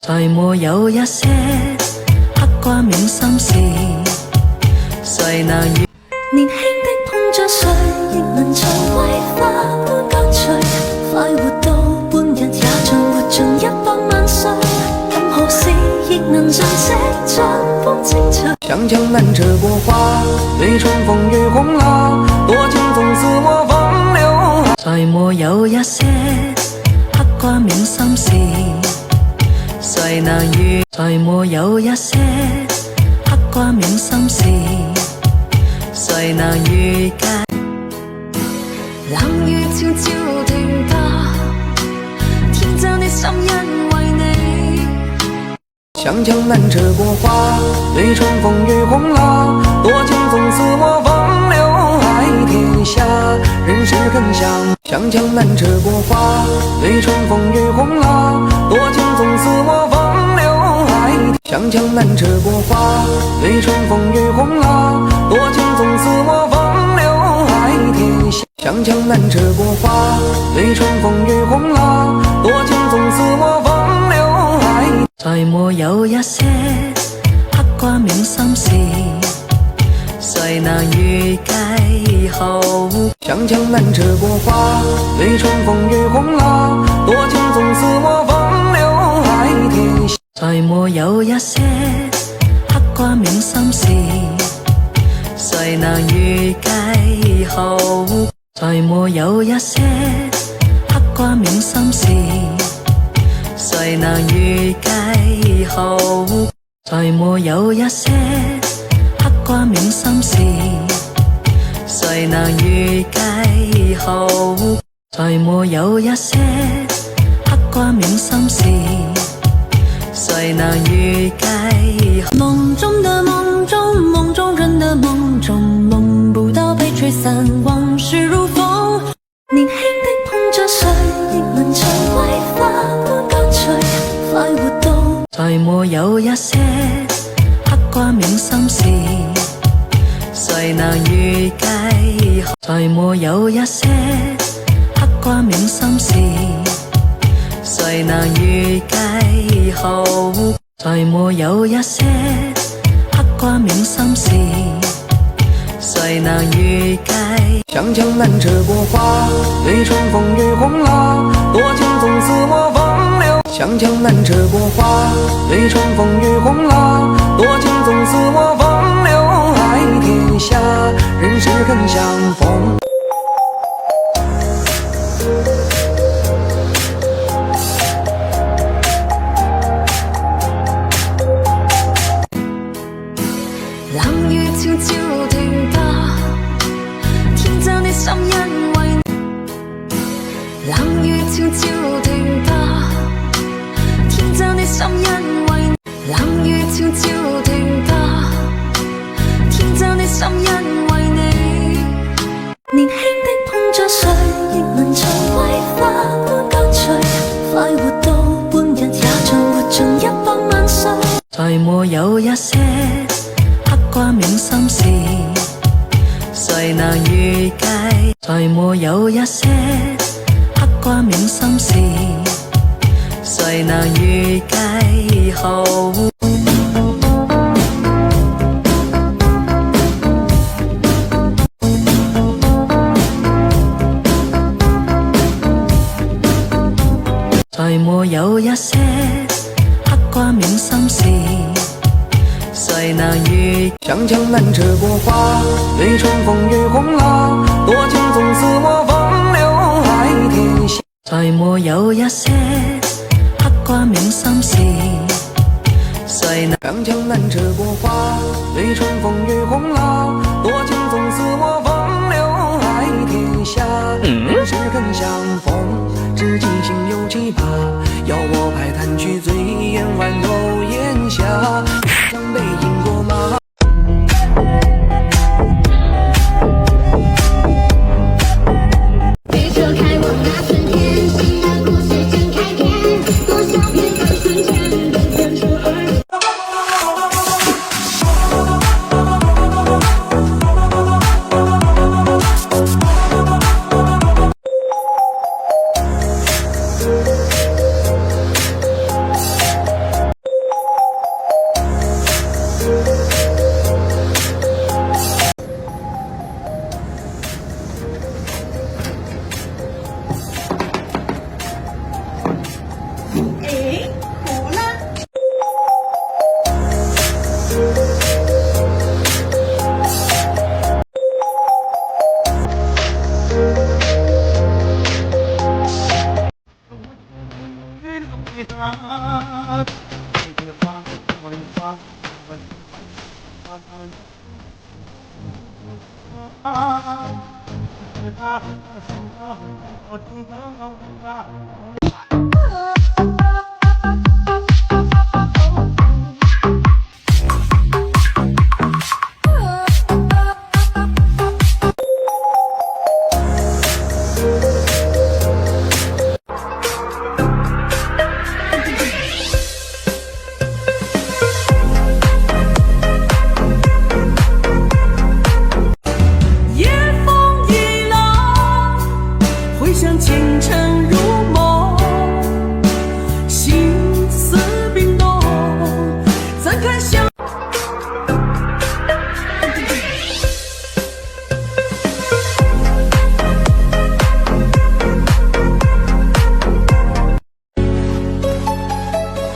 在沒有一些刻掛銘心事，誰能預年輕的碰着誰，亦能像桂花般乾脆，快活到半日也像活盡100萬歲，任何事亦能像這像般清脆。像江南這國花，對春風雨紅了，多情總是我風流。在沒有一些刻掛銘心事，誰能預？在沒有一些刻掛銘心事，誰能預計？冷雨悄悄停吧，天真的心因為你。像江南這國花，對春風雨紅了，多情總是我風流。愛天下，人世很像。像江南這國花，對春風雨紅了，多情總是我風流。像江南這國花，對春風雨紅了，多情總是我風流。愛天下，像江南這國花，對春風雨紅了，多情總是我風流。在沒有一些刻掛銘心事，誰能預計後？像江南這國花，對春風雨紅了，多情總是我風流。愛天下，在沒有一些刻掛銘心事，誰能預計後？在沒有一些刻掛銘心事，誰能預計後？在沒有一些刻掛銘心事，誰能預計後？在沒有一些刻掛銘心事，誰能預計？夢中的夢中，夢中人的夢中，夢不到被吹散，往事如風。年輕的碰着誰，亦能像桂花般乾脆，快活到。在沒有一些刻掛銘心事，誰能預計？在沒有一些刻掛銘心事，誰能預計後？在沒有一些刻掛銘心事，誰能預計？像江南這國花，對春風雨紅了，多情總是我風流。像江南這國花，對春風雨紅了，多情總是我風流。愛天下，人世很相逢。冷雨悄悄停吧，天真的心因為冷雨悄悄停吧，天真的心因為冷雨悄悄停吧，天真的心因為你。年輕的碰着誰，亦能像桂花般乾脆，快活到半日也像活盡100萬歲。在沒有一些刻掛銘心事，誰能預計？在沒有一些刻掛銘心事，誰能預計後？在沒有一些刻掛銘心事，誰能預？像江南這國花，對春風雨紅了，多情總是我風流。愛天下，在沒有一些刻掛銘心事，誰能？像江南這國花，對春風雨紅了，多情總是我風流。愛天下，人世很相逢，知己心有幾把，要我拍彈去醉眼彎柔檐下，像背影過馬。别说开我那春天，新的故事正开篇，多少遍的瞬间，人分出二。夜风一浪，回想清晨如梦，心思冰冻，怎堪相？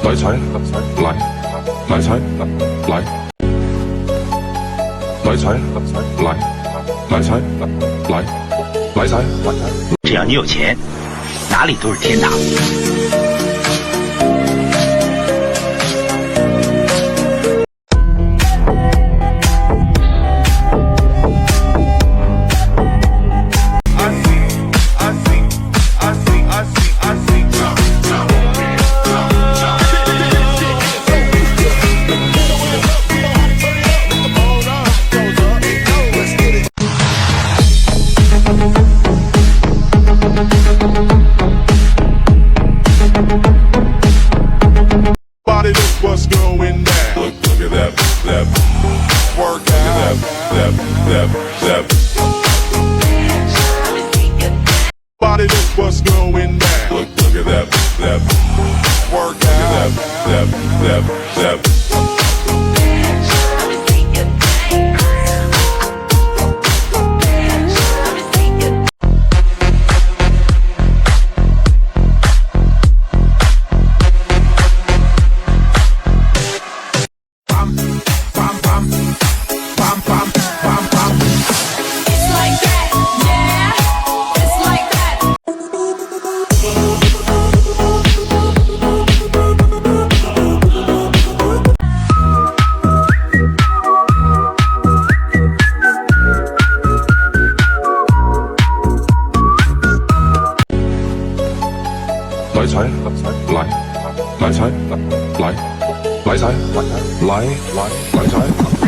來踩，來，來踩，來，來踩，來，來踩，來，來踩，只要你有钱，哪里都是天堂。 Body, look what's going down. Look at that Work out. that. Body, look what's going down. Look at that Work out. that. It's like that, yeah. It's like that. 來踩，來，來踩，來，來踩，來，來踩。